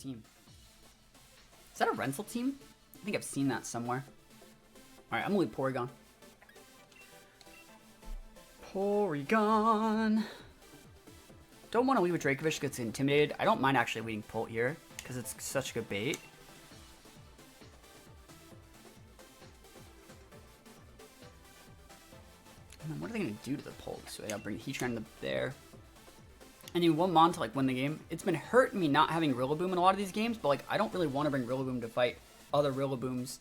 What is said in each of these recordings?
team. Is that a rental team? I think I've seen that somewhere. Alright, I'm gonna leave Porygon. Porygon. Don't want to leave a Dracovish because it's intimidated. I don't mind actually leading Polt here because it's such a good bait. And then what are they going to do to the Polt? So yeah, I'll bring Heatran to there. I need one Mon to like win the game. It's been hurting me not having Rillaboom in a lot of these games, but like I don't really want to bring Rillaboom to fight other Rillabooms.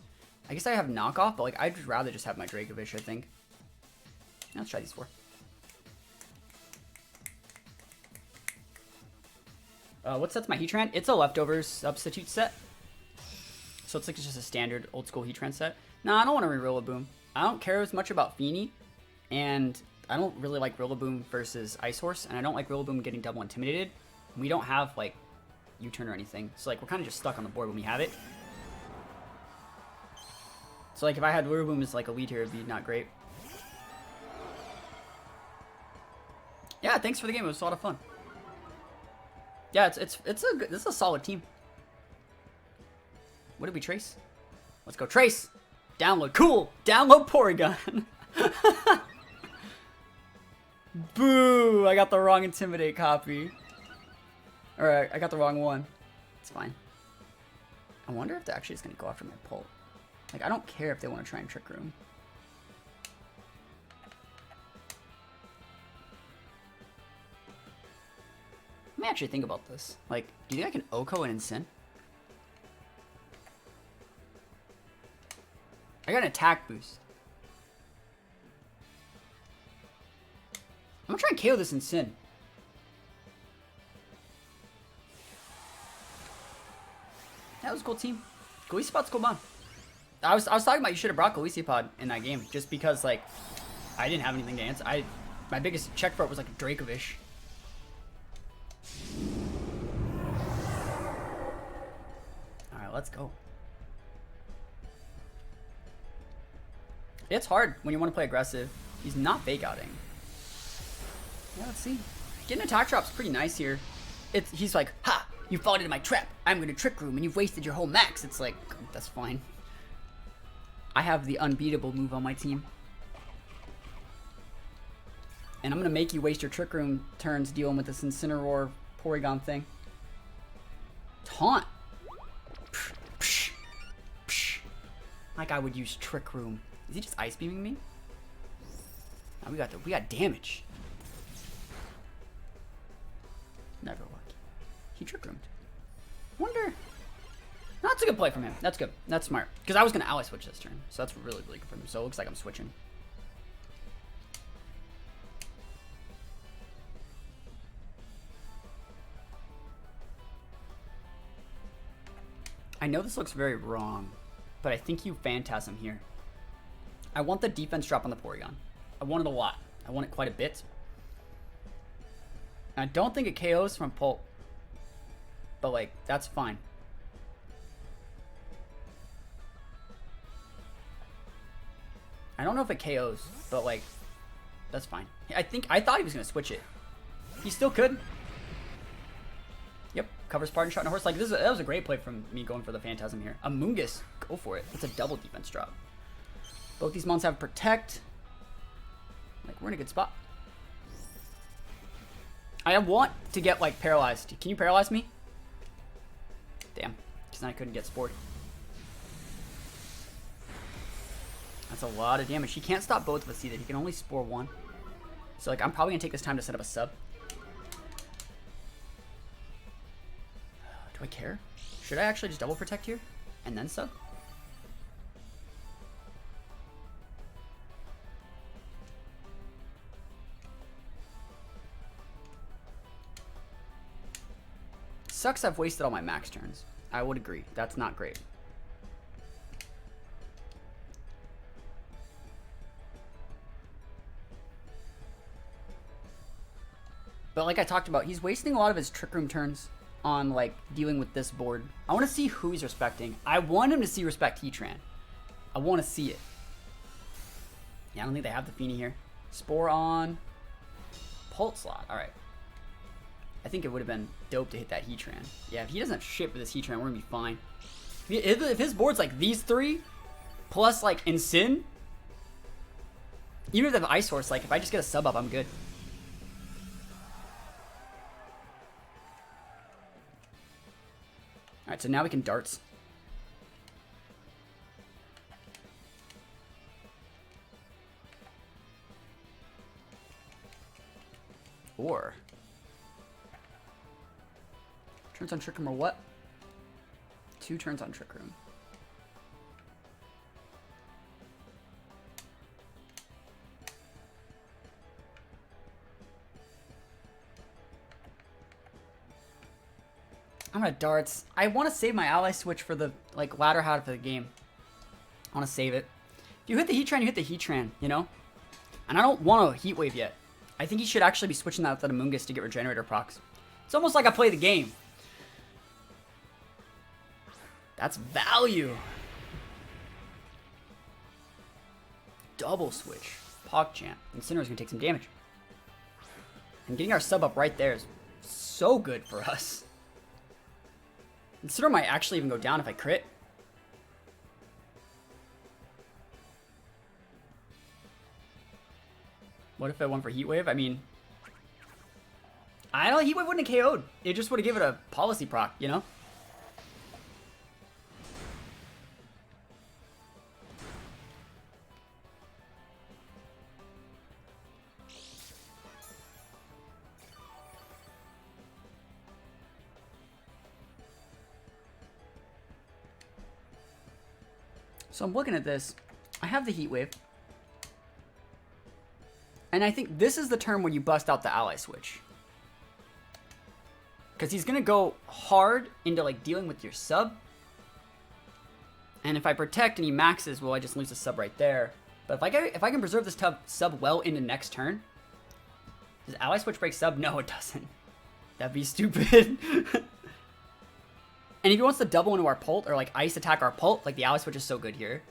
I guess I have knockoff, but like I'd just rather just have my Dracovish, I think. Let's try these 4. What set's my Heatran? It's a leftovers substitute set. So it's like just a standard old school Heatran set. Nah, I don't want to re-Rillaboom. I don't care as much about Feeny, and I don't really like Rillaboom versus Ice Horse, and I don't like Rillaboom getting double intimidated. We don't have like U-turn or anything, so like we're kind of just stuck on the board when we have it. So like if I had Rillaboom as like a lead here, it'd be not great. Yeah, thanks for the game. It was a lot of fun. Yeah, this is a solid team. What did we trace? Let's go trace. Download. Cool. Download Porygon. Boo! I got the wrong Intimidate copy. Alright, I got the wrong one. It's fine. I wonder if they're actually just gonna go after my Polt. Like, I don't care if they want to try and Trick Room. Let me actually think about this. Like, do you think I can Oko and Incin? I got an attack boost. I'm gonna try and KO this Incin. That was a cool team. Golisipod's cool mod. I was talking about you should have brought Golisipod in that game just because like I didn't have anything to answer. My biggest check for it was like a Dracovish. Alright, let's go. It's hard when you want to play aggressive. He's not fake outing. Yeah, let's see. Getting attack drop's pretty nice here. He's like, ha! You fall into my trap. I'm gonna Trick Room and you've wasted your whole max. It's like, that's fine. I have the unbeatable move on my team. And I'm gonna make you waste your Trick Room turns dealing with this Incineroar Porygon thing. Taunt. Psh, psh, psh. Like I would use Trick Room. Is he just Ice Beaming me? Now we got damage. Never lucky. He Trick Roomed. Wonder. No, that's a good play from him. That's good. That's smart. Because I was gonna ally switch this turn, so that's really, really good for him. So it looks like I'm switching. I know this looks very wrong, but I think you Phantasm here. I want the defense drop on the Porygon. I want it a lot. I want it quite a bit. I don't think it KOs from Polt, but like, that's fine. I don't know if it KOs, but like, that's fine. I thought he was gonna switch it. He still could. Yep, covers Pardon Shot and a Horse. Like that was a great play from me going for the Phantasm here. A Mungus, go for it. It's a double defense drop. Both these mons have Protect. Like we're in a good spot. I want to get like paralyzed. Can you paralyze me? Damn, because then I couldn't get Sport. That's a lot of damage. He can't stop both of us either. He can only Spore one. So like I'm probably gonna take this time to set up a sub. Do I care? Should I actually just double protect here and then sub? Sucks I've wasted all my max turns. I would agree. That's not great. But like I talked about, he's wasting a lot of his Trick Room turns on like dealing with this board. I want to see who he's respecting. I want him to see respect Heatran. I want to see it. Yeah, I don't think they have the Feeny here. Spore on. Polt slot. All right. I think it would have been dope to hit that Heatran. Yeah, if he doesn't have shit for this Heatran, we're gonna be fine. If his board's like these three, plus like Incin, even if they have Ice Horse, like if I just get a sub up, I'm good. Alright, so now we can darts. Or turns on Trick Room or what? 2 turns on Trick Room. I'm gonna darts. I want to save my ally switch for the like latter half of the game. I want to save it. If you hit the Heatran, you hit the Heatran, you know? And I don't want a Heat Wave yet. I think he should actually be switching that with the Amoonguss to get Regenerator procs. It's almost like I play the game. That's value. Double switch. PogChamp. Incineroar's gonna take some damage. And getting our sub up right there is so good for us. Incineroar might actually even go down if I crit. What if I went for Heat Wave? I mean, I don't know, Heat Wave wouldn't have KO'd. It just would have given it a policy proc, you know? So I'm looking at this. I have the Heat Wave. And I think this is the turn when you bust out the ally switch. Because he's going to go hard into like dealing with your sub. And if I protect and he maxes, well, I just lose the sub right there. But if I can preserve this sub well into next turn. Does ally switch break sub? No, it doesn't. That'd be stupid. And if he wants to double into our Pult or like ice attack our Pult, like the ally switch is so good here.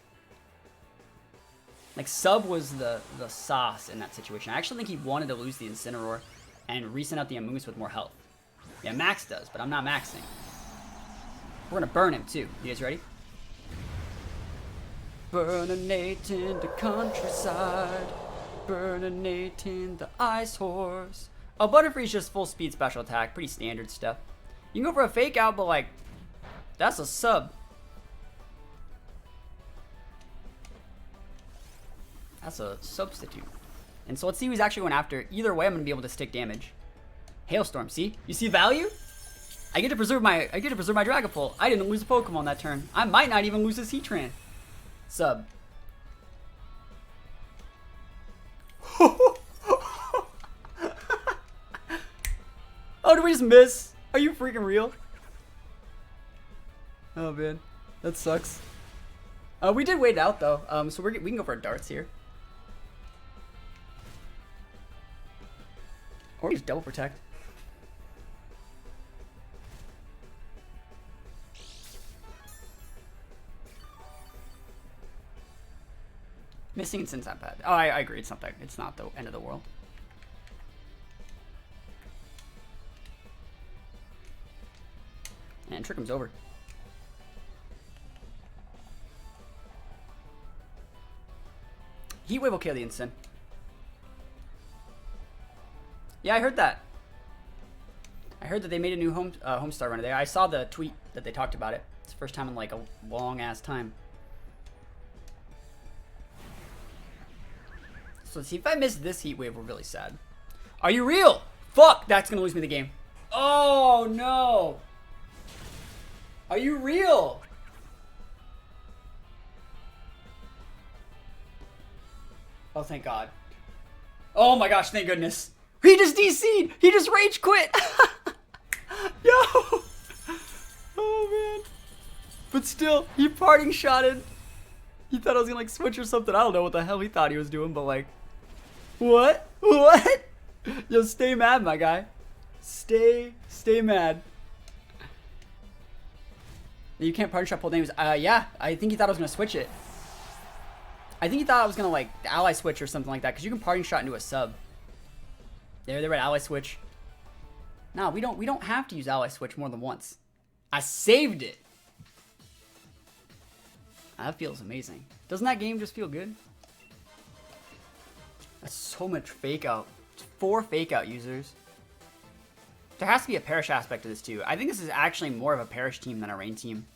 Like sub was the sauce in that situation. I actually think he wanted to lose the Incineroar and resend out the Amoonguss with more health. Yeah, Max does, but I'm not maxing. We're gonna burn him too. You guys ready? Burninating the countryside. Burninating the Ice Horse. Oh, Butterfree's just full speed special attack. Pretty standard stuff. You can go for a fake out, but like, that's a sub. That's a substitute. And so let's see who's actually going after. Either way, I'm going to be able to stick damage. Hailstorm, see? You see value? I get to preserve my Dragapult. I didn't lose a Pokemon that turn. I might not even lose this Heatran. Sub. Oh, did we just miss? Are you freaking real? Oh man, that sucks. We did wait it out though, so we can go for darts here. Or just double protect. Missing Incin's not bad. Oh, I agree. It's not the end of the world. And Trick Room's over. Heat Wave will kill the Incin. Yeah, I heard that. I heard that they made a new Homestar runner there. I saw the tweet that they talked about it. It's the first time in like a long ass time. So let's see, if I miss this Heat Wave, we're really sad. Are you real? Fuck, that's gonna lose me the game. Oh no. Are you real? Oh, thank God. Oh my gosh, thank goodness. He just DC'd. He just rage quit. Yo. Oh man. But still, he parting shotted. He thought I was gonna like switch or something. I don't know what the hell he thought he was doing, but like, what? What? Yo, stay mad, my guy. Stay mad. You can't party shot pull names. Yeah, I think he thought I was gonna switch it. I think he thought I was gonna like ally switch or something like that, because you can parting shot into a sub. There, they read ally switch. No, we don't have to use ally switch more than once. I saved it. That feels amazing. Doesn't that game just feel good? That's so much fake out. It's 4 fake out users. There has to be a Perish aspect to this too. I think this is actually more of a Perish team than a Rain team.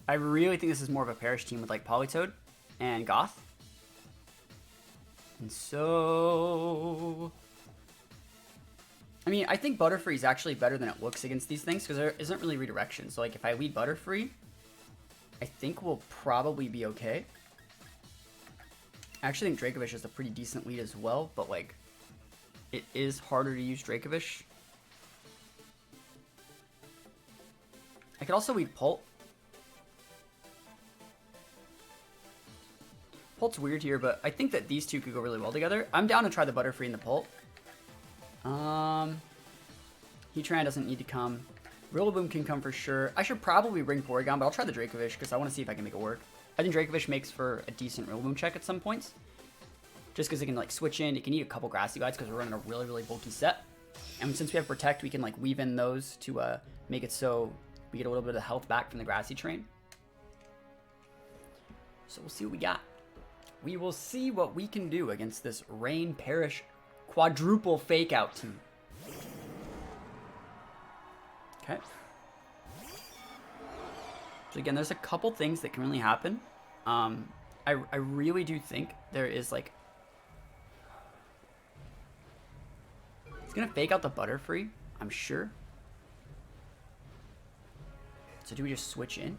I really think this is more of a Perish team with like Politoed and Goth. And so... I mean, I think Butterfree is actually better than it looks against these things because there isn't really redirection. So like if I lead Butterfree, I think we'll probably be okay. I actually think Dracovish is a pretty decent lead as well, but like it is harder to use Dracovish. I could also lead Pult. Pult's weird here, but I think that these two could go really well together. I'm down to try the Butterfree and the Pult. Heatran doesn't need to come. Rillaboom can come for sure. I should probably bring Porygon, but I'll try the Dracovish because I want to see if I can make it work. I think Dracovish makes for a decent Rillaboom check at some points. Just because it can like switch in. It can eat a couple Grassy Bites because we're running a really, really bulky set. And since we have Protect, we can like weave in those to make it so we get a little bit of health back from the Grassy train. So we'll see what we got. We will see what we can do against this Rain Perish quadruple fake out team. Okay. So again, there's a couple things that can really happen. I really do think there is like... It's going to fake out the Butterfree, I'm sure. So do we just switch in?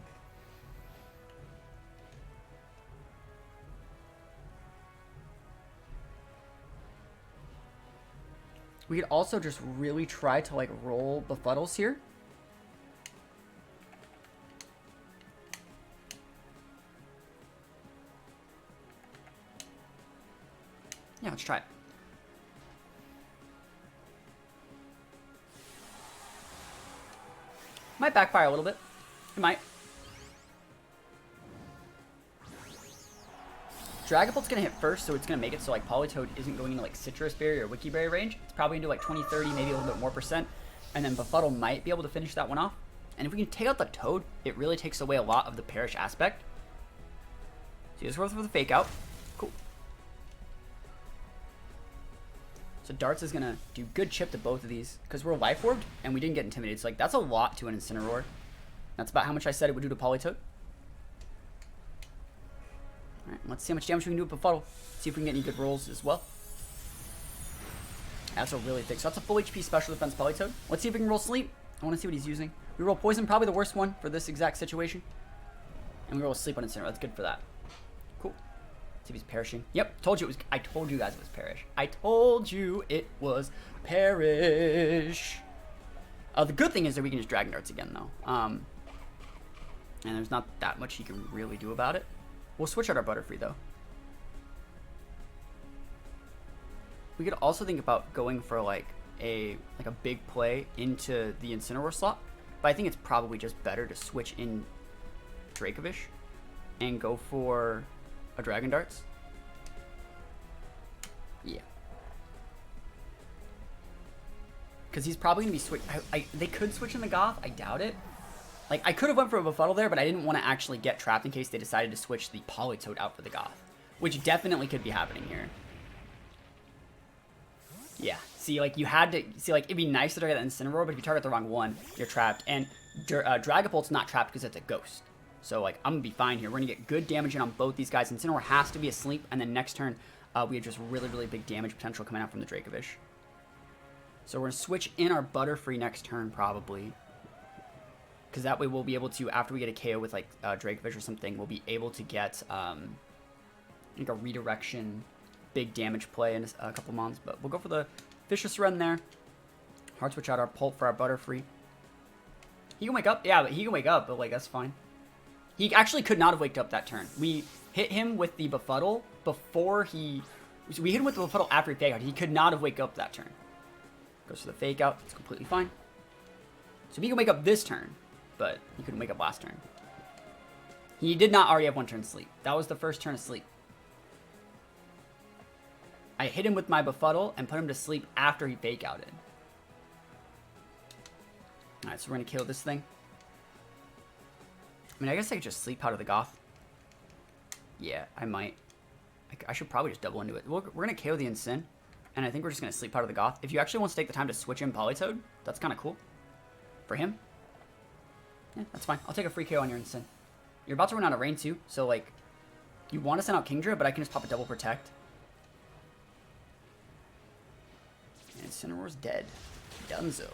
We could also just really try to like roll Befuddles here. Yeah, let's try it. Might backfire a little bit. It might. Dragapult's gonna hit first, so it's gonna make it so like Politoed isn't going into like Citrus Berry or Wiki Berry range. It's probably gonna do like 20, 30, maybe a little bit more percent. And then Befuddle might be able to finish that one off. And if we can take out the Toad, it really takes away a lot of the Perish aspect. So this works for the fake out. Cool. So Darts is gonna do good chip to both of these because we're Life Orbed and we didn't get Intimidated. So like that's a lot to an Incineroar. That's about how much I said it would do to Politoed. Alright, let's see how much damage we can do with Befuddle. See if we can get any good rolls as well. That's a really thick. So that's a full HP special defense Politoed. Let's see if we can roll Sleep. I want to see what he's using. We roll Poison, probably the worst one for this exact situation. And we roll Sleep on Incineroar. That's good for that. Cool. Let's see if he's perishing. Yep, told you it was. I told you guys it was Perish. I told you it was Perish. The good thing is that we can just Dragon Darts again though. And there's not that much he can really do about it. We'll switch out our Butterfree though. We could also think about going for like a big play into the Incineroar slot, but I think it's probably just better to switch in Dracovish and go for a Dragon Darts. Yeah. Because he's probably going to be switch. They could switch in the Goth. I doubt it. Like, I could have went for a Befuddle there, but I didn't want to actually get trapped in case they decided to switch the Politoed out for the Goth, which definitely could be happening here. Yeah. See, like, you had to... See, like, it'd be nice to target that Incineroar, but if you target the wrong one, you're trapped. And Dragapult's not trapped because it's a Ghost. So, like, I'm going to be fine here. We're going to get good damage in on both these guys. Incineroar has to be asleep, and then next turn, we have just really, really big damage potential coming out from the Dracovish. So we're going to switch in our Butterfree next turn, probably. Because that way we'll be able to, after we get a KO with, like, Dracovish or something, we'll be able to get, like, a redirection, big damage play in a couple months. But we'll go for the Vicious Run there. Hard switch out our Pult for our Butterfree. He can wake up. Yeah, but he can wake up, but, like, that's fine. He actually could not have waked up that turn. We hit him with the Befuddle before he... We hit him with the Befuddle after he fake out. He could not have waked up that turn. Goes for the fake out. It's completely fine. So he can wake up this turn, but he couldn't wake up last turn. He did not already have one turn sleep. That was the first turn of sleep. I hit him with my Befuddle and put him to sleep after he fake outed. Alright, so we're gonna kill this thing. I mean, I guess I could just sleep out of the Goth. Yeah, I might. I should probably just double into it. We're gonna KO the Ensign, and I think we're just gonna sleep out of the Goth. If you actually want to take the time to switch in Polytoad, that's kind of cool. For him. Yeah, that's fine. I'll take a free KO on your Ensign. You're about to run out of rain too, so like, you want to send out Kingdra, but I can just pop a double protect. And Incineroar's dead. Dunzo.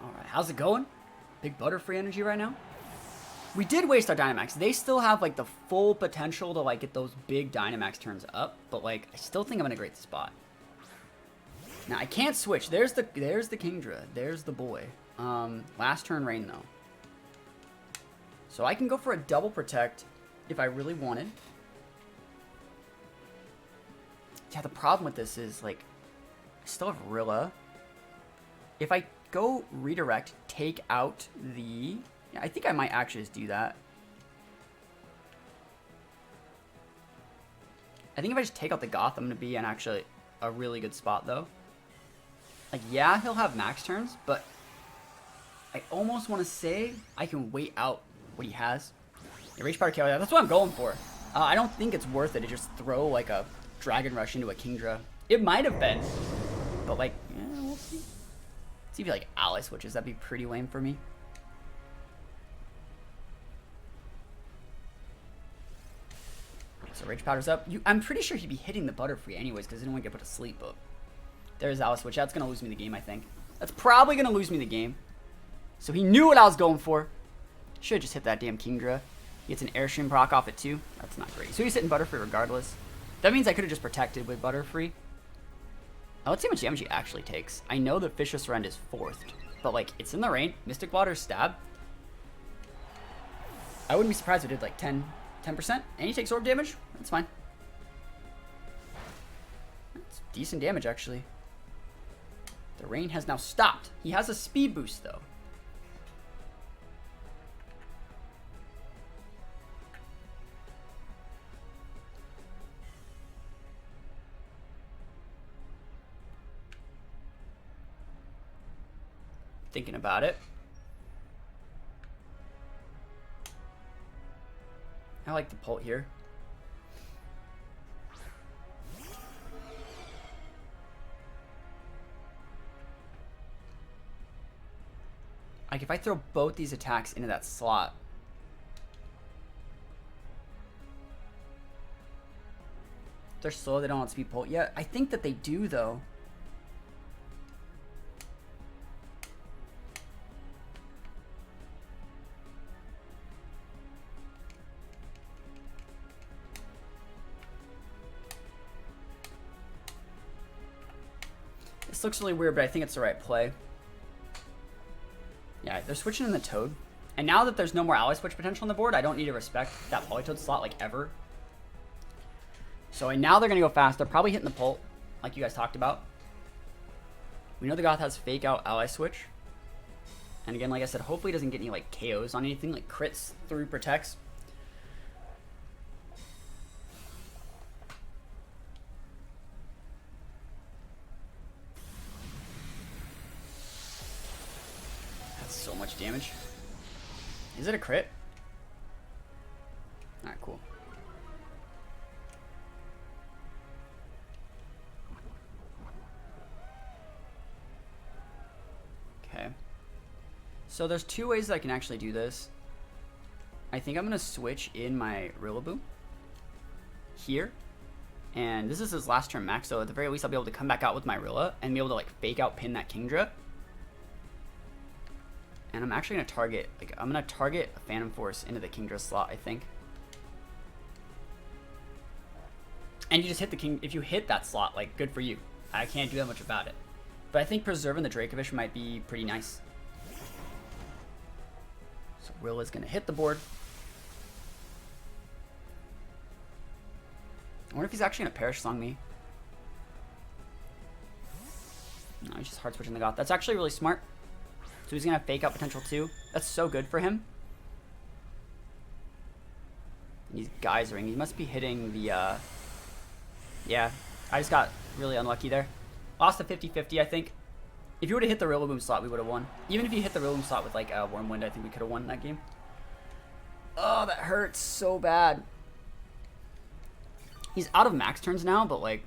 Alright, how's it going? Big Butterfree energy right now. We did waste our Dynamax. They still have like the full potential to like get those big Dynamax turns up, but like I still think I'm in a great spot. Now I can't switch. There's the Kingdra. There's the boy. Last turn rain though. So I can go for a double protect if I really wanted. Yeah, the problem with this is like I still have Rilla. If I go redirect, take out the... Yeah, I think I might actually just do that. I think if I just take out the Goth, I'm going to be in actually a really good spot, though. Like, yeah, he'll have max turns, but I almost want to say I can wait out what he has. Yeah, Rage Powder KO, that's what I'm going for. I don't think it's worth it to just throw, like, a Dragon Rush into a Kingdra. It might have been, but, like, yeah, we'll see. See if he, like, ally switches. That'd be pretty lame for me. So Rage Powder's up. I'm pretty sure he'd be hitting the Butterfree anyways because he didn't want to get put to sleep. But there's ally switch. That's going to lose me the game, I think. That's probably going to lose me the game. So he knew what I was going for. Should have just hit that damn Kingdra. He gets an Airstream proc off it too. That's not great. So he's hitting Butterfree regardless. That means I could have just protected with Butterfree. Now let's see how much damage he actually takes. I know that Vicious Rend is 4th, but like it's in the rain. Mystic Water stab. I wouldn't be surprised if it did like 10%, and he takes orb damage. That's fine. That's decent damage actually. The rain has now stopped. He has a speed boost though. Thinking about it. I like the Pult here. Like if I throw both these attacks into that slot. They're slow, they don't want speed Pult yet. I think that they do though. This looks really weird, but I think it's the right play. Yeah, they're switching in the Toad. And now that there's no more ally switch potential on the board, I don't need to respect that Polytoad slot like ever. So now they're going to go fast. They're probably hitting the Pult, like you guys talked about. We know the Goth has fake out ally switch. And again, like I said, hopefully he doesn't get any like KOs on anything, like crits through protects. So much damage. Is it a crit? Alright, cool. Okay. So there's two ways that I can actually do this. I think I'm going to switch in my Rillaboom here. And this is his last turn max, so at the very least I'll be able to come back out with my Rilla and be able to like fake out pin that Kingdra. And I'm actually going to target, like, I'm going to target a Phantom Force into the Kingdra slot, I think. And you just hit the King, if you hit that slot, like, good for you. I can't do that much about it. But I think preserving the Dracovish might be pretty nice. So Rilla's going to hit the board. I wonder if he's actually going to Perish Song me. No, he's just hard switching the Goth. That's actually really smart. So he's going to have fake out potential too. That's so good for him. And he's geysering. He must be hitting the, yeah. I just got really unlucky there. Lost a 50-50, I think. If you would have hit the Rillaboom slot, we would have won. Even if you hit the Rillaboom slot with like Wormwind, I think we could have won that game. Oh, that hurts so bad. He's out of max turns now, but like,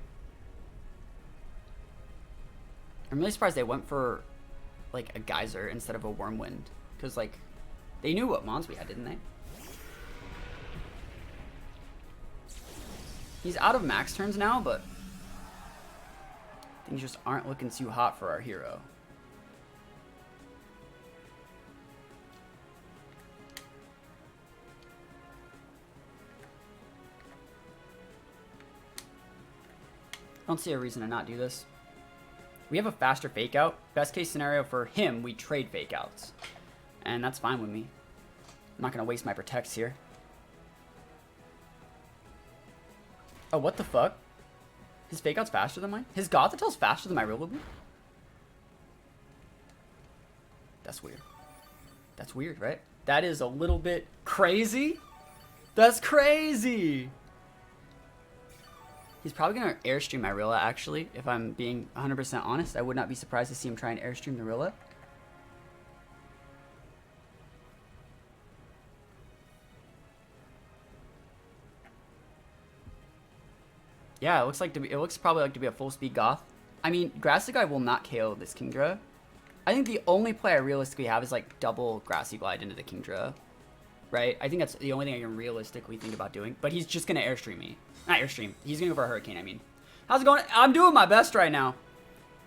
I'm really surprised they went for like a Geyser instead of a Wormwind, because like they knew what mons we had, didn't they? He's out of max turns now, but things just aren't looking too hot for our hero. I don't see a reason to not do this. We have a faster fake out. Best case scenario for him, we trade fake outs. And that's fine with me. I'm not going to waste my protects here. Oh, what the fuck? His fake out's faster than mine? His Gothitel's faster than my Rillaboom? That's weird. That's weird, right? That is a little bit crazy. That's crazy. He's probably going to Airstream my Rilla, actually. If I'm being 100% honest, I would not be surprised to see him try and Airstream the Rilla. Yeah, it looks probably like to be a full speed Goth. I mean, Grassy Glide will not KO this Kingdra. I think the only play I realistically have is like double Grassy Glide into the Kingdra. Right? I think that's the only thing I can realistically think about doing. But he's just going to Airstream me. Not Airstream. He's going to go for a Hurricane, I mean. How's it going? I'm doing my best right now.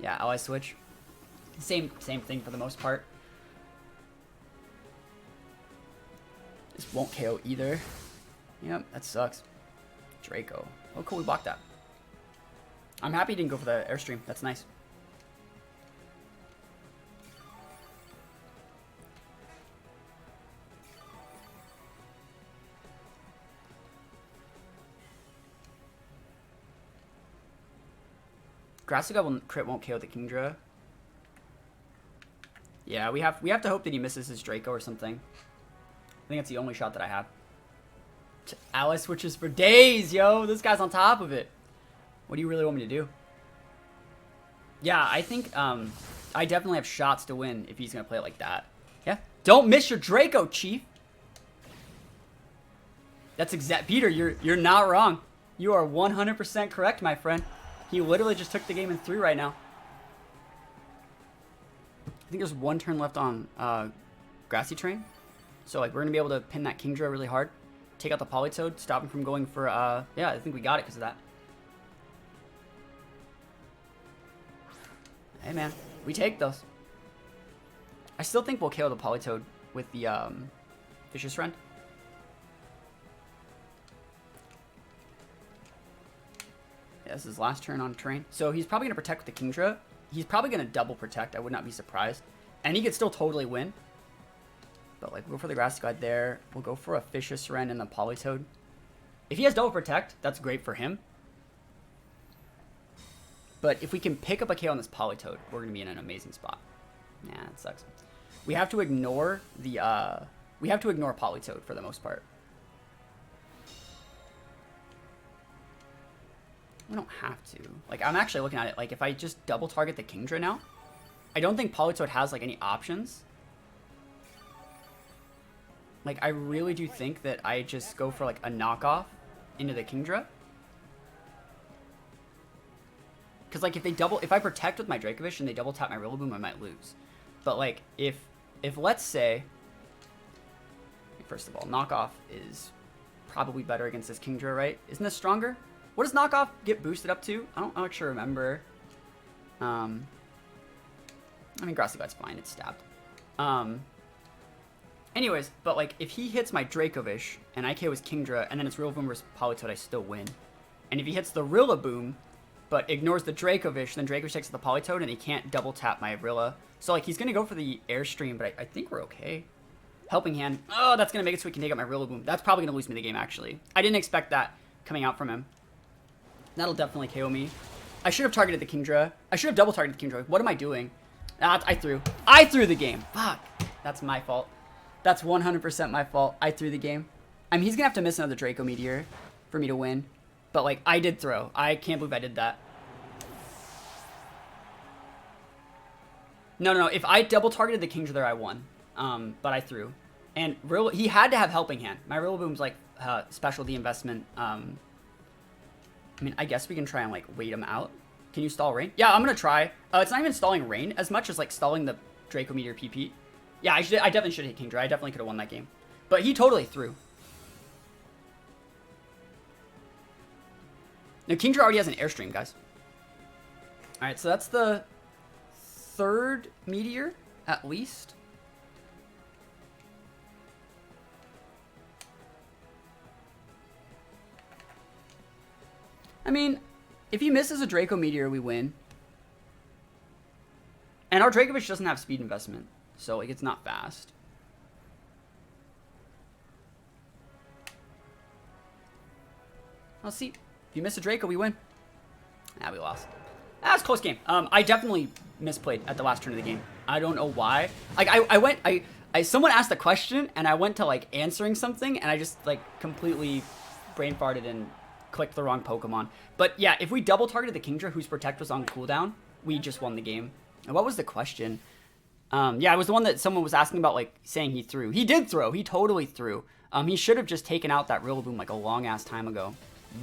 Yeah, ally switch. Same thing for the most part. This won't KO either. Yep, that sucks. Draco. Oh, cool, we blocked that. I'm happy he didn't go for the Airstream. That's nice. Grassy Glide crit won't KO the Kingdra. Yeah, we have to hope that he misses his Draco or something. I think that's the only shot that I have. Ally switches for days, yo. This guy's on top of it. What do you really want me to do? Yeah, I think I definitely have shots to win if he's gonna play it like that. Yeah. Don't miss your Draco, Chief. That's exact. Peter, you're not wrong. You are 100% correct, my friend. He literally just took the game in 3 right now. I think there's 1 turn left on Grassy Train. So like we're gonna be able to pin that Kingdra really hard. Take out the Politoed, stop him from going for yeah, I think we got it because of that. Hey man, we take those. I still think we'll KO the Politoed with the Vicious Rend. Yeah, this is his last turn on terrain. So he's probably going to protect with the Kingdra. He's probably going to double protect. I would not be surprised. And he could still totally win. But like, we'll go for the Grassy Glide there. We'll go for a Vicious Rend and the Politoed. If he has double protect, that's great for him. But if we can pick up a KO on this Politoed, we're going to be in an amazing spot. Nah, it sucks. We have to ignore the we have to ignore Politoed for the most part. We don't have to. Like, I'm actually looking at it. Like, if I just double target the Kingdra now, I don't think Politoed has, like, any options. Like, I really do think that I just go for, like, a knockoff into the Kingdra. Because, like, if I protect with my Dracovish and they double tap my Rillaboom, I might lose. But, like, if let's say, first of all, knockoff is probably better against this Kingdra, right? Isn't this stronger? What does knockoff get boosted up to? I don't actually remember. I mean, Grassy Glide's fine. It's stabbed. Anyways, but like, if he hits my Dracovish and I KO his Kingdra and then it's Rillaboom versus Politoed, I still win. And if he hits the Rillaboom but ignores the Dracovish, then Dracovish takes the Politoed and he can't double tap my Rilla. So like, he's gonna go for the Airstream, but I think we're okay. Helping Hand. Oh, that's gonna make it so he can take out my Rillaboom. That's probably gonna lose me the game, actually. I didn't expect that coming out from him. That'll definitely KO me. I should have targeted the Kingdra. I should have double targeted the Kingdra. What am I doing? I threw the game. Fuck. That's my fault. That's 100% my fault. I threw the game. I mean, he's gonna have to miss another Draco Meteor for me to win. But like, I did throw. I can't believe I did that. No. If I double targeted the Kingdra there, I won. But I threw. And he had to have helping hand. My Rillaboom's like specialty investment. I mean, I guess we can try and like wait him out. Can you stall rain? Yeah, I'm gonna try. It's not even stalling rain as much as like stalling the Draco Meteor PP. Yeah, I definitely should hit Kingdra. I definitely could have won that game. But he totally threw. Now, Kingdra already has an Airstream, guys. Alright, so that's the third Meteor, at least. I mean, if he misses a Draco Meteor, we win. And our Dracovish doesn't have speed investment, so like it's not fast. Let's see. If you miss a Draco, we win. We lost. That was a close game. I definitely misplayed at the last turn of the game. I don't know why. Like someone asked a question and I went to like answering something and I just like completely brain farted and clicked the wrong Pokemon. But yeah, if we double targeted the Kingdra whose Protect was on cooldown, we just won the game. And what was the question? Yeah, it was the one that someone was asking about, like saying he threw. He did throw. He totally threw. He should have just taken out that Rillaboom like a long ass time ago.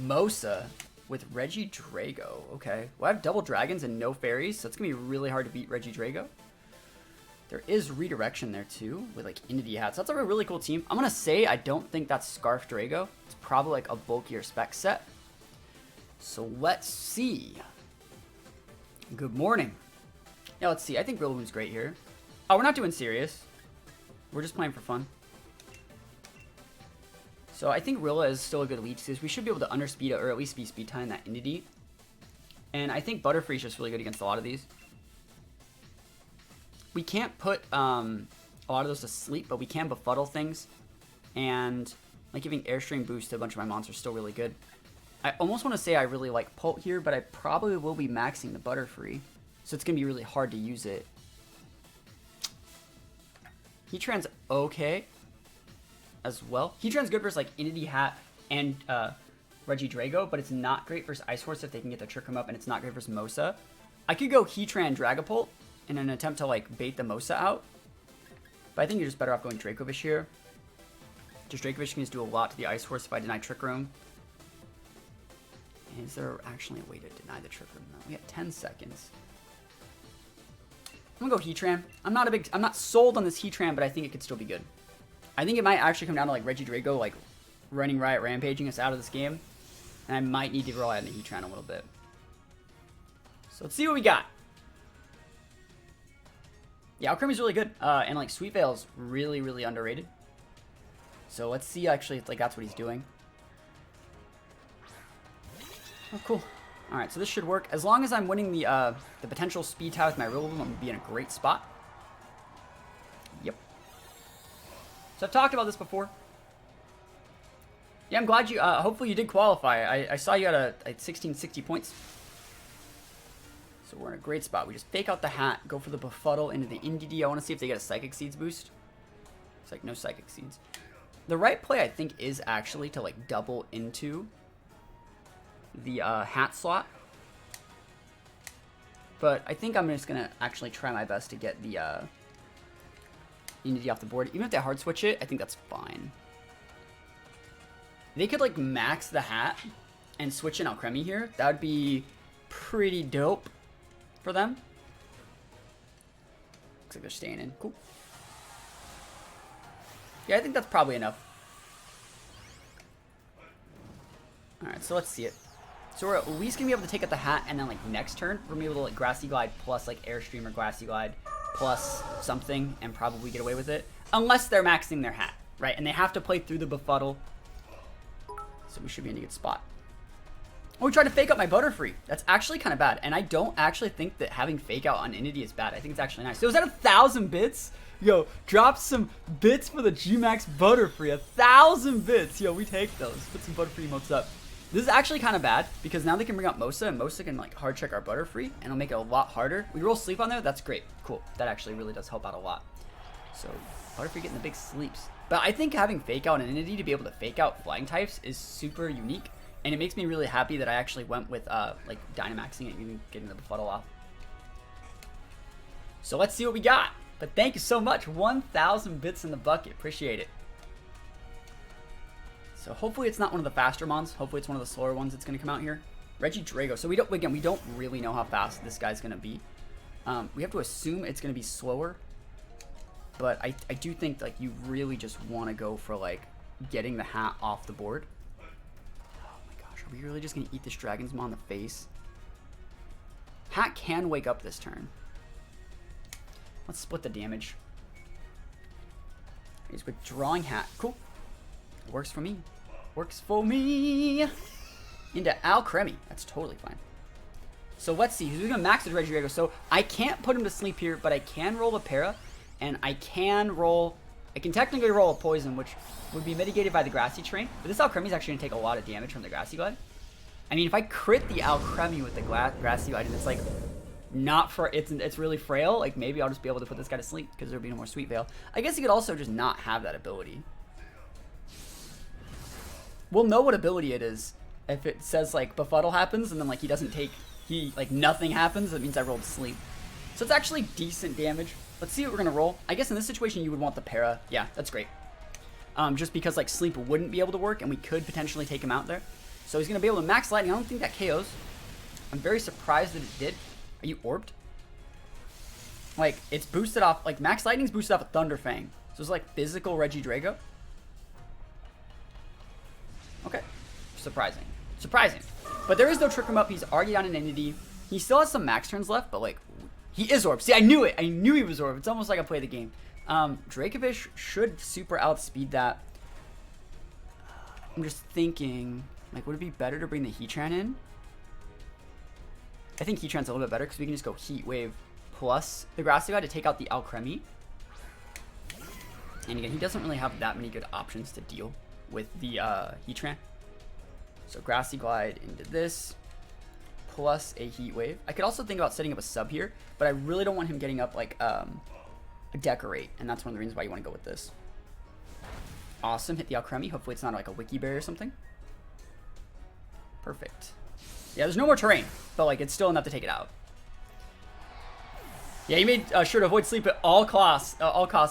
Mosa with Reggie Drago. Okay. Well, I have double dragons and no fairies, so it's going to be really hard to beat Reggie Drago. There is redirection there too with like Entity Hats. That's a really cool team. I'm going to say I don't think that's Scarf Drago. It's probably like a bulkier spec set. So let's see. Good morning. Yeah, let's see. I think Rillaboom's great here. Oh, we're not doing serious. We're just playing for fun. So I think Rilla is still a good lead because we should be able to underspeed it or at least be speed time that Entity. And I think Butterfree is just really good against a lot of these. We can't put a lot of those to sleep, but we can befuddle things. And like giving Airstream boost to a bunch of my monsters is still really good. I almost want to say I really like Pult here, but I probably will be maxing the Butterfree. So it's going to be really hard to use it. Heatran's okay as well. Heatran's good versus like Entity Hat and Reggie Drago, but it's not great versus Ice Horse if they can get the Trick Room up, and it's not great versus Mosa. I could go Heatran Dragapult in an attempt to like bait the Mosa out, but I think you're just better off going Dracovish here. Just Dracovish can just do a lot to the Ice Horse if I deny Trick Room. And is there actually a way to deny the Trick Room though? We got 10 seconds. I'm gonna go Heatran. I'm not sold on this Heatran, but I think it could still be good. I think it might actually come down to like Reggie Drago like running riot rampaging us out of this game. And I might need to rely on the Heatran a little bit. So let's see what we got. Yeah, Alchemy's really good. And like Sweet Veil's really, really underrated. So let's see actually if like that's what he's doing. Oh, cool. Alright, so this should work. As long as I'm winning the potential speed tie with my Rillaboom, I'm going to be in a great spot. Yep. So I've talked about this before. Yeah, I'm glad you, hopefully you did qualify. I saw you at 1660 points. So we're in a great spot. We just fake out the hat, go for the Befuddle into the NDD. I want to see if they get a Psychic Seeds boost. It's like no Psychic Seeds. The right play, I think, is actually to like double into the hat slot. But I think I'm just going to actually try my best to get the Entity off the board. Even if they hard switch it, I think that's fine. They could like max the hat and switch in Alcremie here. That would be pretty dope for them. Looks like they're staying in. Cool. Yeah, I think that's probably enough. Alright, so let's see it. So we're at least going to be able to take out the hat, and then like next turn, we're going to be able to like Grassy Glide plus like Airstream or Grassy Glide plus something and probably get away with it. Unless they're maxing their hat, right? And they have to play through the Befuddle. So we should be in a good spot. Oh, we tried to fake out my Butterfree. That's actually kind of bad. And I don't actually think that having fake out on Entity is bad. I think it's actually nice. So is that 1,000 bits? Yo, drop some bits for the G-Max Butterfree. 1,000 bits. Yo, we take those. Put some Butterfree emotes up. This is actually kind of bad because now they can bring out Mosa, and Mosa can like hard check our Butterfree, and it'll make it a lot harder. We roll sleep on there. That's great. Cool. That actually really does help out a lot. So Butterfree getting the big sleeps. But I think having fake out an Entity to be able to fake out flying types is super unique, and it makes me really happy that I actually went with like Dynamaxing it and even getting the Befuddle off. So let's see what we got. But thank you so much. 1,000 bits in the bucket. Appreciate it. So hopefully it's not one of the faster mons. Hopefully it's one of the slower ones that's going to come out here. Reggie Drago. So we don't really know how fast this guy's going to be. We have to assume it's going to be slower. But I do think like you really just want to go for like getting the hat off the board. Oh my gosh, are we really just going to eat this Dragon's Maw in the face? Hat can wake up this turn. Let's split the damage. He's withdrawing hat. Cool. Works for me. Works for me. Into Alcremie. That's totally fine. So let's see. Who's going to max the Reggie Drago? So I can't put him to sleep here, but I can roll a para. And I can technically roll a poison, which would be mitigated by the Grassy Terrain. But this Alcremie is actually going to take a lot of damage from the Grassy Glide. I mean, if I crit the Alcremie with the Grassy Glide, and it's like not for it's really frail, like maybe I'll just be able to put this guy to sleep because there'll be no more Sweet Veil. I guess you could also just not have that ability. We'll know what ability it is if it says like Befuddle happens and then like nothing happens. That means I rolled sleep. So it's actually decent damage. Let's see what we're gonna roll. I guess in this situation you would want the para. Yeah, that's great. Just because like sleep wouldn't be able to work and we could potentially take him out there. So he's gonna be able to max lightning. I don't think that KOs. I'm very surprised that it did. Are you orbed? Like it's boosted off. Like max lightning's boosted off a Thunder Fang. So it's like physical Reggie Drago. Okay, surprising. Surprising. But there is no Trick Him Up. He's already on an entity. He still has some max turns left, but like he is orbed. See, I knew it. I knew he was orbed. It's almost like I play the game. Dracovish should super outspeed that. I'm just thinking, like, would it be better to bring the Heatran in? I think Heatran's a little bit better because we can just go Heat Wave plus the Grassy Glide to take out the Alcremie. And again, he doesn't really have that many good options to deal with the Heatran. So Grassy Glide into this, plus a Heat Wave. I could also think about setting up a sub here, but I really don't want him getting up like a Decorate, and that's one of the reasons why you want to go with this. Awesome, hit the Alcremie. Hopefully it's not like a Wiki Berry or something. Perfect. Yeah, there's no more terrain, but like it's still enough to take it out. Yeah, he made sure to avoid sleep at all costs,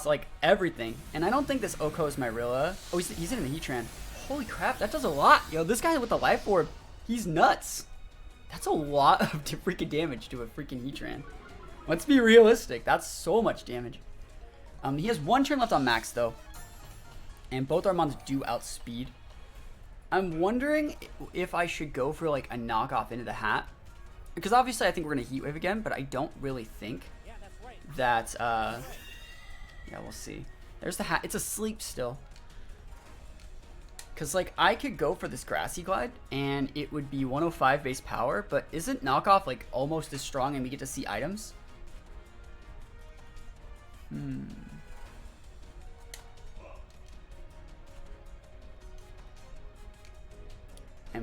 like everything. And I don't think this Oko is Myrilla. Oh, he's in the Heatran. Holy crap, that does a lot. Yo, this guy with the Life Orb, he's nuts. That's a lot of freaking damage to a freaking Heatran. Let's be realistic. That's so much damage. He has one turn left on max, though. And both our mons do outspeed. I'm wondering if I should go for, like, a knockoff into the hat. Because obviously I think we're going to Heat Wave again, but I don't really think that, yeah, we'll see. There's the hat. It's asleep still. Because, like, I could go for this Grassy Glide, and it would be 105 base power, but isn't knockoff, like, almost as strong and we get to see items? And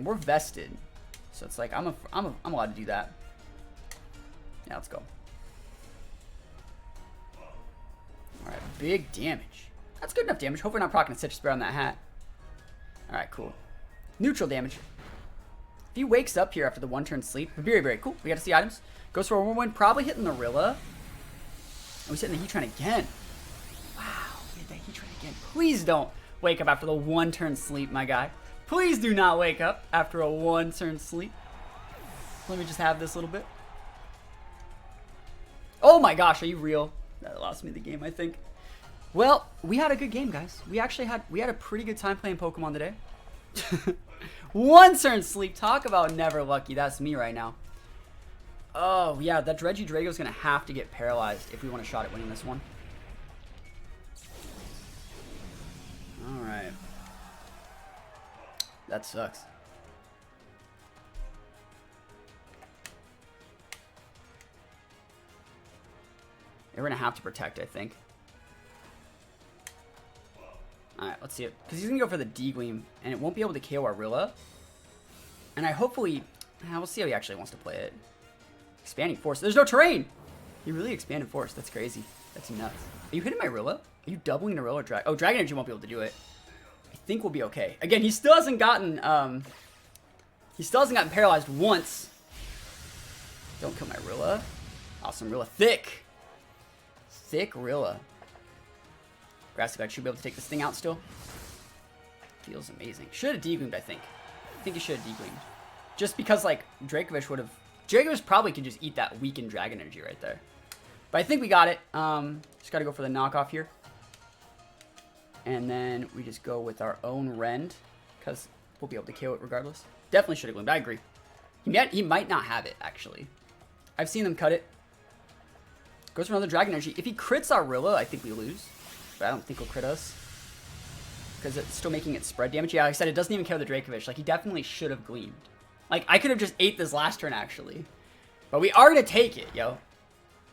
we're vested. So it's like, I'm allowed to do that. Yeah, let's go. Alright, big damage. That's good enough damage. Hopefully not proccing a Citrus Bear on that hat. Alright, cool. Neutral damage. If he wakes up here after the one turn sleep, very, very cool. We got to see items. Goes for a Whirlwind, probably hitting the Rilla. Oh, he's hitting the Heatran again. Wow, we hit that Heatran again. Please don't wake up after the one turn sleep, my guy. Please do not wake up after a one turn sleep. Let me just have this a little bit. Oh my gosh, are you real? That lost me the game, I think. Well, we had a good game, guys. We had a pretty good time playing Pokemon today. One turn sleep. Talk about never lucky. That's me right now. Oh, yeah, that Reggie Drago is going to have to get paralyzed if we want a shot at winning this one. All right. That sucks. We're going to have to protect, I think. Alright, let's see it. Because he's going to go for the D-Gleam, and it won't be able to KO our Rilla. And I hopefully... we'll see how he actually wants to play it. Expanding Force. There's no terrain! He really expanded Force. That's crazy. That's nuts. Are you hitting my Rilla? Are you doubling the Rilla or Dragon? Oh, Dragon Energy won't be able to do it. I think we'll be okay. Again, he still hasn't gotten... paralyzed once. Don't kill my Rilla. Awesome, Rilla. Thick! thick Rilla. Grassy Bite should be able to take this thing out still. Feels amazing. Should have degleamed, I think. I think he should have degleamed. Just because, like, Dracovish would have... Dracovish probably could just eat that weakened Dragon Energy right there. But I think we got it. Just got to go for the knockoff here. And then we just go with our own Rend. Because we'll be able to KO it regardless. Definitely should have gleamed. I agree. He might not have it, actually. I've seen them cut it. Goes for another Dragon Energy. If he crits our Rilla, I think we lose. But I don't think he'll crit us. Because it's still making it spread damage. Yeah, like I said, it doesn't even KO the Dracovish. Like, he definitely should have gleamed. Like, I could have just ate this last turn, actually. But we are going to take it, yo.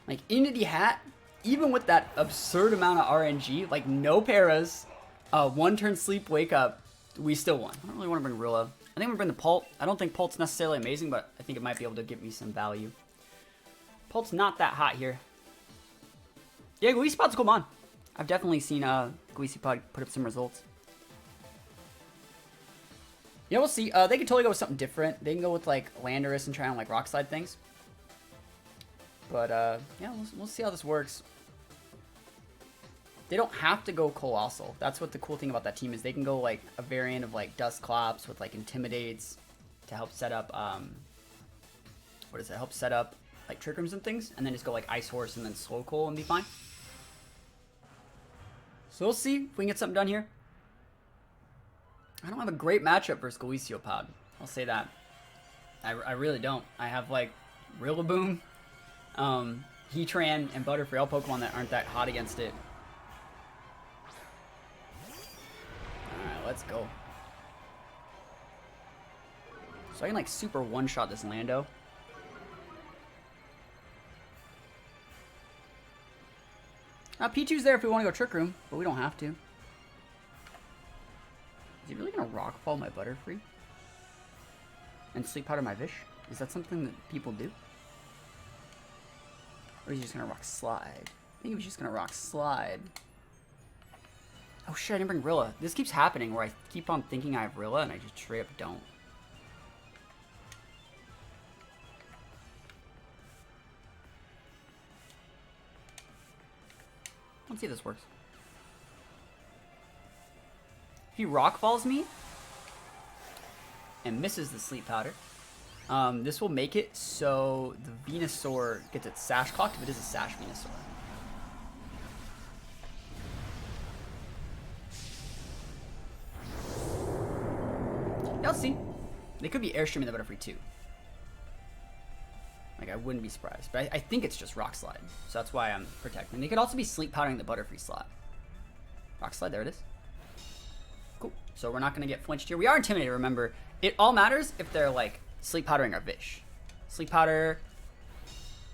Like, into the hat, even with that absurd amount of RNG, like, no paras, one turn sleep, wake up, we still won. I don't really want to bring Rilla. I think I'm going to bring the Pult. I don't think Pult's necessarily amazing, but I think it might be able to give me some value. Pult's not that hot here. Yeah, Gleesy Pod's cool on. I've definitely seen Gleesy Pod put up some results. Yeah, we'll see. They could totally go with something different. They can go with, like, Landorus and try on, like, Rock Slide things. But, yeah, we'll see how this works. They don't have to go Colossal. That's what the cool thing about that team is. They can go, like, a variant of, like, Dusclops with, like, Intimidates to help set up, what is it? Help set up, like, Trick Rooms and things. And then just go, like, Ice Horse and then Slow Coal and be fine. So we'll see if we can get something done here. I don't have a great matchup versus Golisopod. I'll say that. I really don't. I have, like, Rillaboom, Heatran, and Butterfree, all Pokemon that aren't that hot against it. Alright, let's go. So I can, like, super one-shot this Lando. P2's there if we want to go Trick Room, but we don't have to. Is he really going to Rockfall my Butterfree? And Sleep Powder my Vish? Is that something that people do? Or is he just going to Rock Slide? I think he was just going to Rock Slide. Oh shit, I didn't bring Rilla. This keeps happening where I keep on thinking I have Rilla and I just straight up don't. Let's see if this works. If he Rock Falls me and misses the Sleep Powder, this will make it so the Venusaur gets its Sash clocked if it is a Sash Venusaur. Yeah, let's see. They could be Airstreaming the Butterfree too. Like, I wouldn't be surprised. But I think it's just Rock Slide. So that's why I'm protecting. They could also be Sleep Powdering the Butterfree slot. Rock Slide, there it is. Cool. So we're not going to get flinched here. We are intimidated, remember. It all matters if they're, like, Sleep Powdering our Vish. Sleep Powder.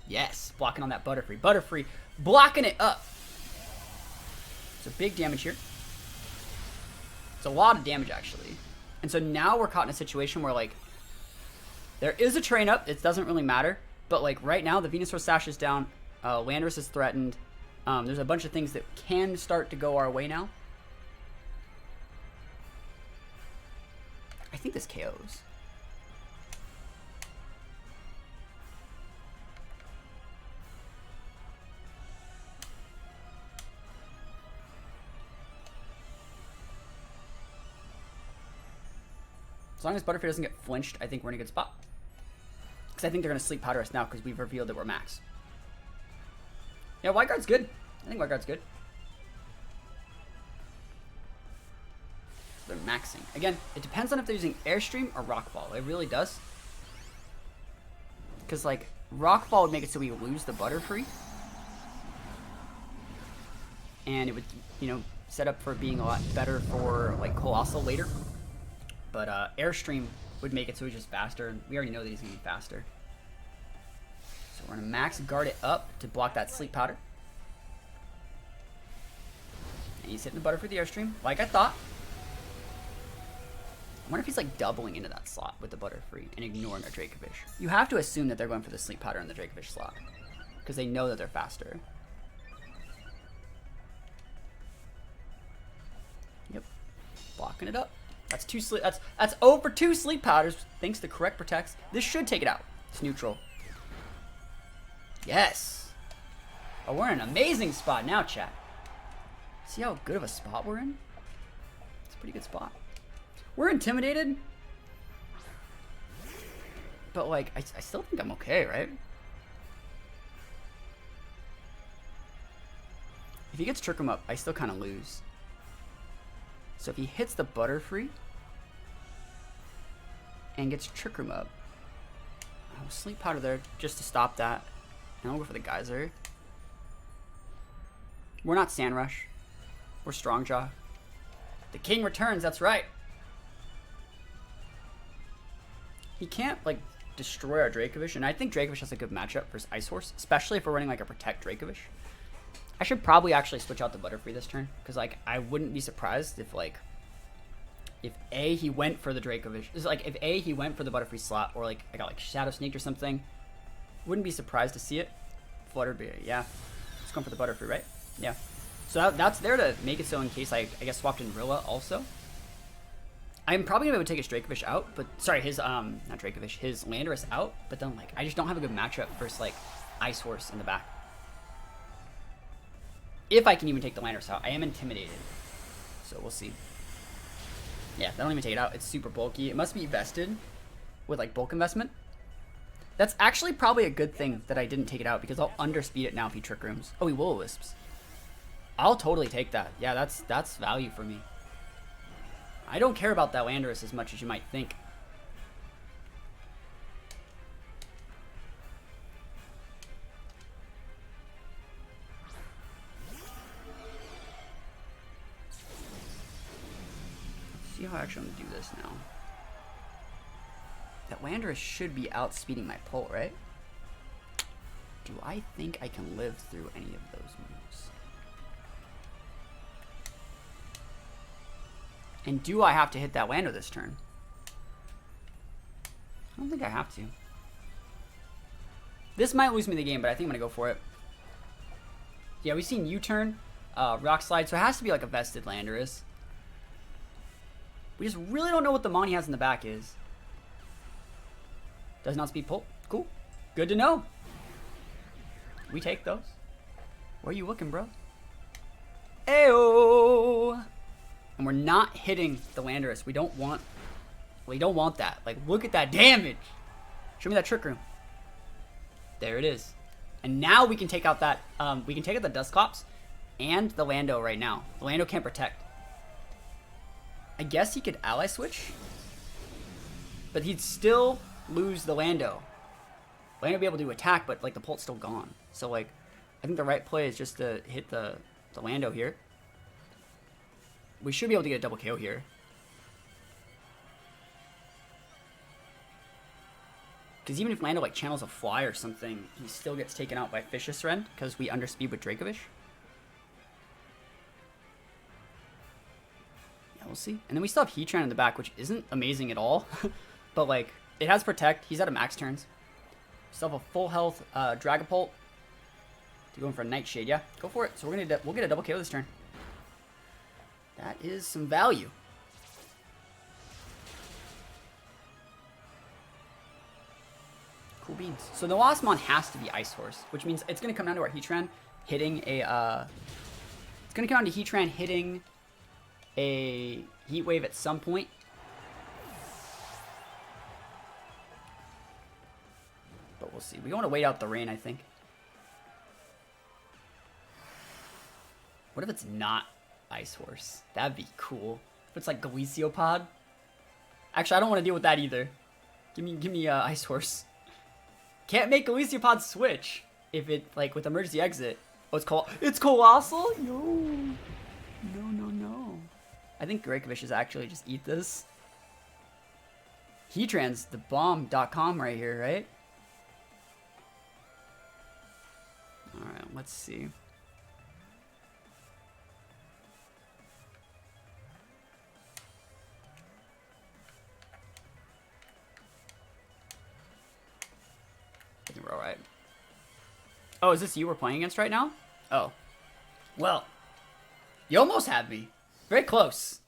Yes. Blocking on that Butterfree. Butterfree blocking it up. So big damage here. It's a lot of damage, actually. And so now we're caught in a situation where, like, there is a train up. It doesn't really matter. But, like, right now, the Venusaur Sash is down. Landorus is threatened. There's a bunch of things that can start to go our way now. I think this KOs. As long as Butterfree doesn't get flinched, I think we're in a good spot. Because I think they're going to Sleep Powder us now because we've revealed that we're max. Yeah, White Guard's good. I think White Guard's good. So they're maxing. Again, it depends on if they're using Airstream or Rockfall. It really does. Because, like, Rockfall would make it so we lose the Butterfree. And it would, you know, set up for being a lot better for, like, Colossal later. But Airstream would make it so he's just faster, and we already know that he's going to be faster. So we're going to max guard it up to block that Sleep Powder. And he's hitting the Butterfree the Airstream, like I thought. I wonder if he's, like, doubling into that slot with the Butterfree and ignoring our Dracovish. You have to assume that they're going for the Sleep Powder in the Dracovish slot, because they know that they're faster. Yep. Blocking it up. That's two sleep. That's over 2 Sleep Powders thanks to correct protects. This should take it out. It's neutral. Yes. Oh, we're in an amazing spot now, chat. See how good of a spot we're in? It's a pretty good spot. We're intimidated. But, like, I still think I'm okay, right? If he gets Trick Room up, I still kind of lose. So if he hits the Butterfree and gets Trick Room up, I'll Sleep Powder there just to stop that. And I'll go for the Geyser. We're not Sand Rush. We're Strong Jaw. The King returns, that's right. He can't, like, destroy our Dracovish, and I think Dracovish has a good matchup versus Ice Horse, especially if we're running, like, a Protect Dracovish. I should probably actually switch out the Butterfree this turn, because, like, I wouldn't be surprised if, like, if A, he went for the Dracovish. It's like, if A, he went for the Butterfree slot, or, like, I got, like, Shadow Sneaked or something. Wouldn't be surprised to see it. Flutterby, yeah. Let's go for the Butterfree, right? Yeah. So that's there to make it so in case I guess, swapped in Rilla also. I'm probably going to be able to take his Dracovish out, but, sorry, his, not Dracovish, his Landorus out, but then, like, I just don't have a good matchup versus, like, Ice Horse in the back. If I can even take the Landorus out, I am intimidated. So we'll see. Yeah, they don't even take it out. It's super bulky. It must be vested with, like, bulk investment. That's actually probably a good thing that I didn't take it out, because I'll underspeed it now if he Trick Rooms. Oh, he Will-O-Wisps. I'll totally take that. Yeah, that's value for me. I don't care about that Landorus as much as you might think. Let's see how I actually want to do this now. That Landorus should be outspeeding my Pult, right? Do I think I can live through any of those moves? And do I have to hit that Lando this turn? I don't think I have to. This might lose me the game, but I think I'm going to go for it. Yeah, we've seen U-turn, Rock Slide, so it has to be like a vested Landorus. We just really don't know what the mon he has in the back is. Does not speed Pult. Cool. Good to know. We take those. Where are you looking, bro? Ayo! And we're not hitting the Landorus. We don't want that. Like, look at that damage. Show me that Trick Room. There it is. And now we can take out that, we can take out the Dusclops and the Lando right now. The Lando can't protect. I guess he could ally switch, but he'd still lose the Lando. Lando would be able to attack, but, like, the Pult's still gone. So, like, I think the right play is just to hit the Lando here. We should be able to get a double KO here. Because even if Lando, like, channels a fly or something, he still gets taken out by Fishious Rend because we underspeed with Dracovish. Yeah, we'll see. And then we still have Heatran in the back, which isn't amazing at all. But, like, it has Protect. He's out of max turns. Still have a full health Dragapult. Going for a Nightshade, yeah. Go for it. So we'll get a double KO this turn. That is some value. Cool beans. So the last mon has to be Ice Horse, which means it's going to come down to our Heatran hitting a, it's going to come down to Heatran hitting a Heat Wave at some point. But we'll see. We want to wait out the rain, I think. What if it's not Ice Horse? That'd be cool. If it's like Galiciopod. Actually, I don't want to deal with that either. Give me Ice Horse. Can't make Galiciopod switch if it, like, with emergency exit. Oh, it's Colossal? No. No. I think Dracovish is actually just eat this. Heatran's the bomb.com right here, right? Alright, let's see. I think we're alright. Oh, is this you we're playing against right now? Oh. Well. You almost had me. Very close.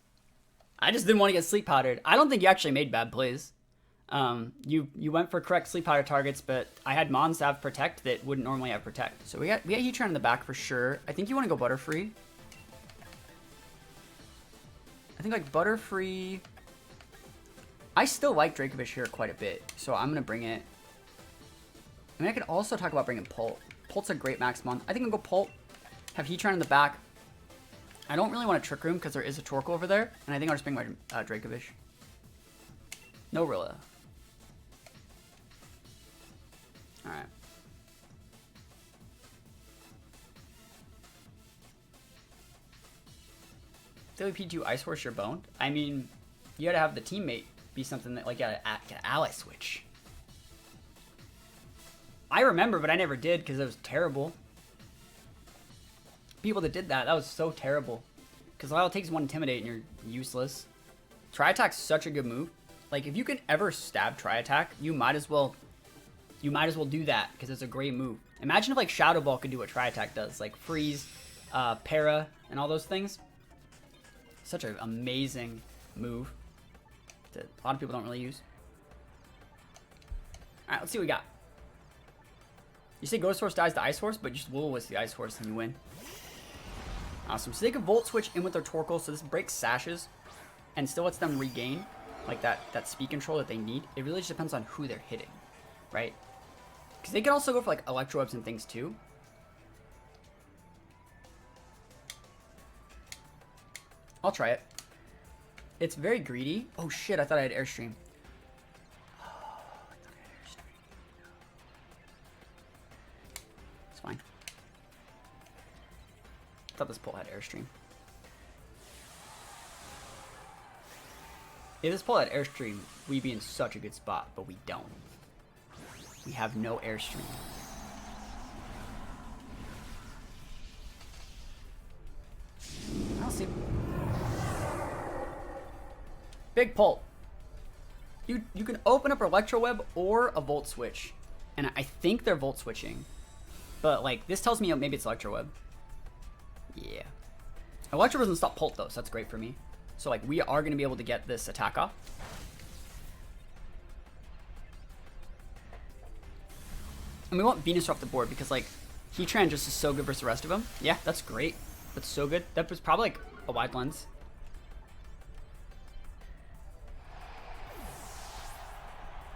I just didn't want to get sleep powdered. I don't think you actually made bad plays. You went for correct sleep powder targets, but I had Mons have protect that wouldn't normally have protect. So we got Heatran in the back for sure. I think you want to go Butterfree. I think like Butterfree. I still like Dracovish here quite a bit, so I'm gonna bring it. I mean, I could also talk about bringing Pult. Pult's a great max mon. I think I'll go Pult. Have Heatran in the back. I don't really want a Trick Room because there is a Torkoal over there, and I think I'll just bring my Dracovish. No Rilla. All right. WP2 Ice Horse your bone. I mean, you gotta have the teammate be something that like get an ally switch. I remember, but I never did because it was terrible. People that did that was so terrible. Because all it takes is one Intimidate and you're useless. Tri-Attack's such a good move. Like if you can ever stab Tri-Attack, you might as well do that because it's a great move. Imagine if like Shadow Ball could do what Tri-Attack does, like freeze, para, and all those things. Such an amazing move that a lot of people don't really use. All right, let's see what we got. You say Ghost Horse dies to Ice Horse, but just Will-O-Wisp the Ice Horse and you win. Awesome. So they can Volt Switch in with their Torkoal, so this breaks Sashes and still lets them regain like that speed control that they need. It really just depends on who they're hitting, right? Because they can also go for like Electro Webs and things too. I'll try it. It's very greedy. Oh shit, I thought I had Airstream. Oh, I thought I had Airstream. It's fine. I thought this pull had Airstream. If this pull had Airstream, we'd be in such a good spot, but we don't. We have no Airstream. I'll see. Big pull. You can open up Electro Web or a Volt Switch. And I think they're Volt Switching. But like this tells me maybe it's Electro Web. Yeah. Electro doesn't stop Pult though, so that's great for me. So like we are gonna be able to get this attack off. And we want Venusaur off the board because like Heatran just is so good versus the rest of them. Yeah, that's great. That's so good. That was probably like a wide lens.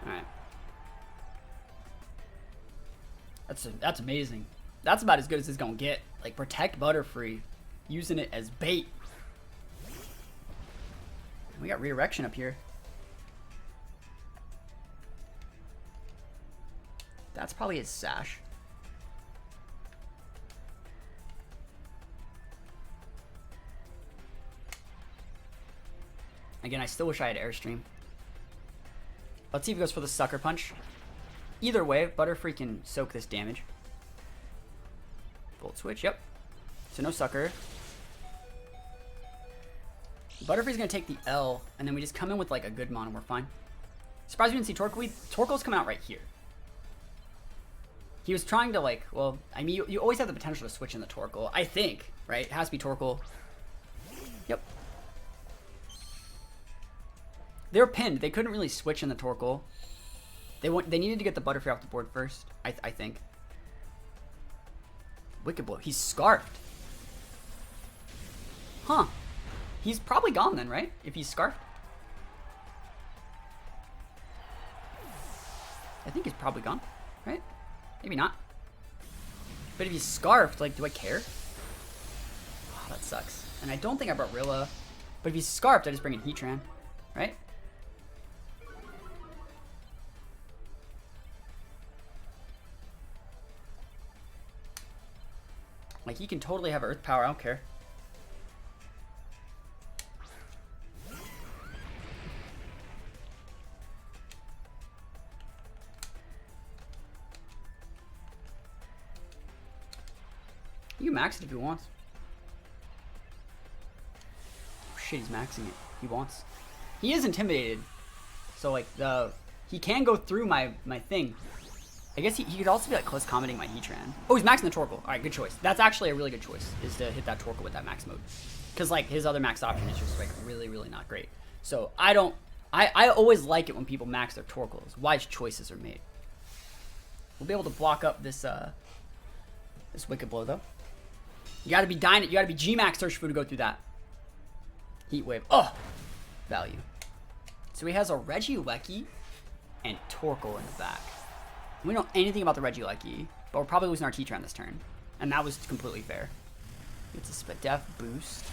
Alright. That's amazing. That's about as good as it's gonna get. Like protect Butterfree, using it as bait. And we got redirection up here. That's probably his Sash. Again, I still wish I had Airstream. Let's see if he goes for the Sucker Punch. Either way, Butterfree can soak this damage. Volt Switch, yep. So no Sucker. Butterfree's gonna take the L, and then we just come in with like a good mon and we're fine. Surprised we didn't see Torkoal. Torkoal's coming out right here. He was trying to like, well, I mean, you always have the potential to switch in the Torkoal, I think, right? It has to be Torkoal. Yep. They're pinned. They couldn't really switch in the Torkoal. They needed to get the Butterfree off the board first, I think. Wicked Blow. He's Scarfed. Huh. He's probably gone then, right? If he's Scarfed. I think he's probably gone, right? Maybe not. But if he's Scarfed, like, do I care? Oh, that sucks. And I don't think I brought Rilla. But if he's Scarfed, I just bring in Heatran, right? Like, he can totally have Earth Power. I don't care. You can max it if he wants. Oh, shit, he's maxing it. He wants. He is intimidated. So, like, he can go through my thing. I guess he could also be like close commenting my Heatran. Oh, he's maxing the Torkoal. All right, good choice. That's actually a really good choice, is to hit that Torkoal with that max mode. Because like his other max option is just like really, really not great. So I don't I always like it when people max their Torkoals. Wise choices are made. We'll be able to block up this this Wicked Blow, though. You gotta be Dynamite. You gotta be G-Max Urshifu to go through that. Heat Wave. Oh! Value. So he has a Regieleki and Torkoal in the back. We don't know anything about the Regieleki, but we're probably losing our T-Tran this turn. And that was completely fair. It's a Spadef boost.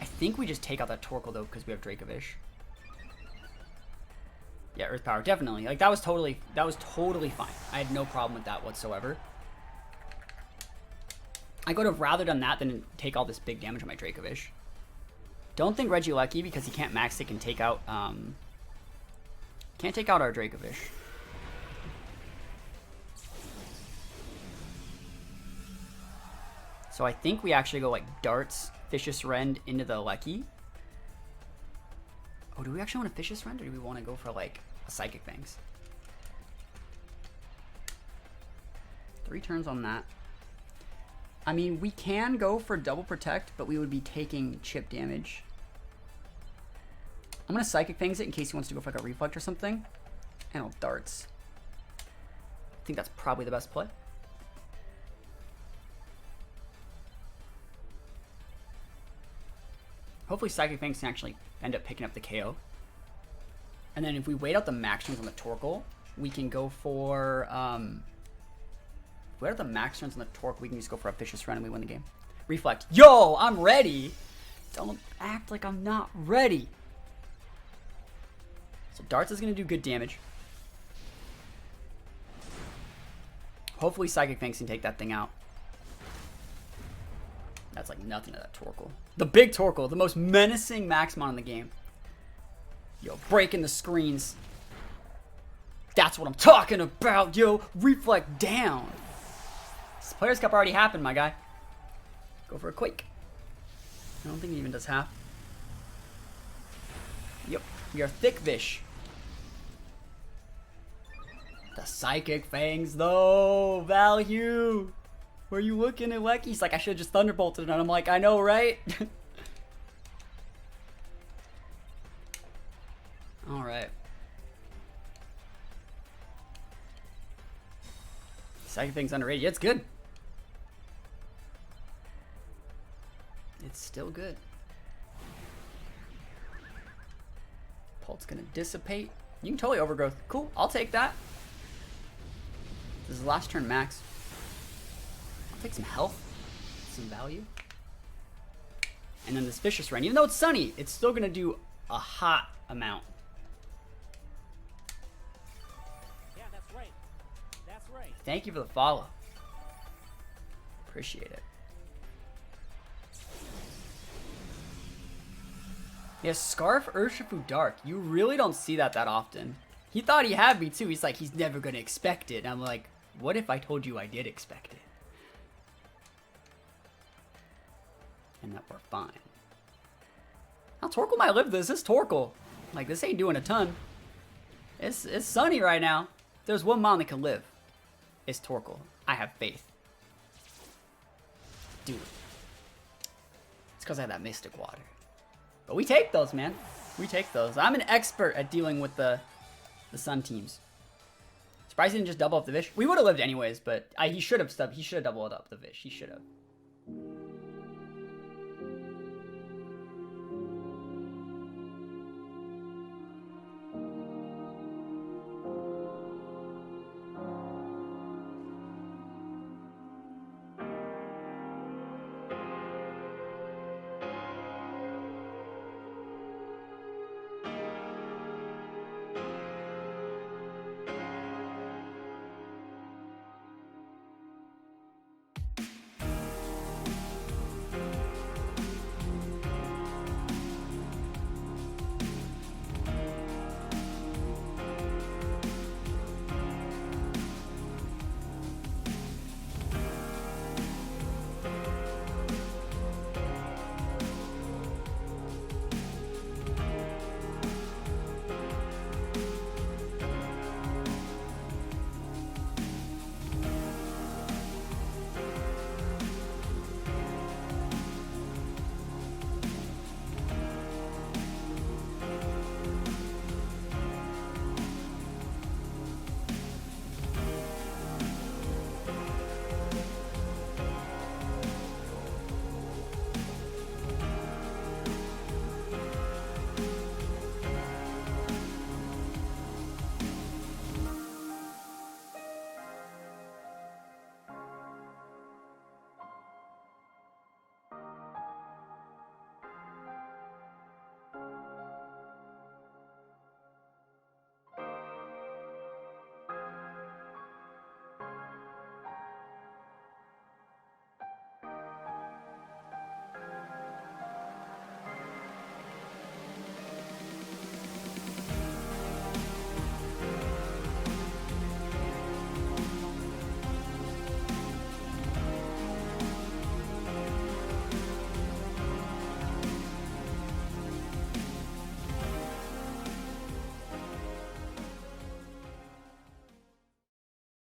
I think we just take out that Torkoal, though, because we have Dracovish. Yeah, Earth Power, definitely. Like, that was totally fine. I had no problem with that whatsoever. I could have rather done that than take all this big damage on my Dracovish. Don't think Regieleki, because he can't max it, can take out, can't take out our Dracovish. So I think we actually go, like, Darts, Vicious Rend into the Lecky. Oh, do we actually want a Vicious Rend, or do we want to go for, like, a Psychic Fangs? 3 turns on that. I mean, we can go for Double Protect, but we would be taking chip damage. I'm going to Psychic Fangs it in case he wants to go for, like, a Reflect or something. And I'll Darts. I think that's probably the best play. Hopefully Psychic Fangs can actually end up picking up the KO. And then if we wait out the max turns on the Torkoal, we can go for... if we wait out the max turns on the Torque, we can just go for a Vicious Run and we win the game. Reflect. Yo, I'm ready! Don't act like I'm not ready. So Darts is going to do good damage. Hopefully Psychic Fangs can take that thing out. That's like nothing to that Torkoal. The big Torkoal, the most menacing Maxmon in the game. Yo, breaking the screens. That's what I'm talking about, yo. Reflect down. This Players' Cup already happened, my guy. Go for a Quake. I don't think it even does half. Yep, we are Thickvish. The Psychic Fangs, though. Value. Where are you looking at Lecky? He's like, I should have just Thunderbolted it. And I'm like, I know, right? Alright. Psychic Fang's underrated. Yeah, it's good. It's still good. Pult's gonna dissipate. You can totally Overgrowth. Cool, I'll take that. This is the last turn max. I'll take some health, some value. And then this Vicious Run. Even though it's sunny, it's still gonna do a hot amount. Yeah, that's right. That's right. Thank you for the follow. Appreciate it. Yeah, Scarf Urshifu Dark. You really don't see that often. He thought he had me too. He's like, he's never gonna expect it. And I'm like, what if I told you I did expect it? And that we're fine. Now Torkoal might live this. This Torkoal. Like, this ain't doing a ton. It's sunny right now. There's one mon that can live. It's Torkoal. I have faith. Dude. It's because I have that Mystic Water. But we take those, man. We take those. I'm an expert at dealing with the Sun teams. Surprised he didn't just double up the Vish. We would have lived anyways, but he should have doubled up the Vish. He should have.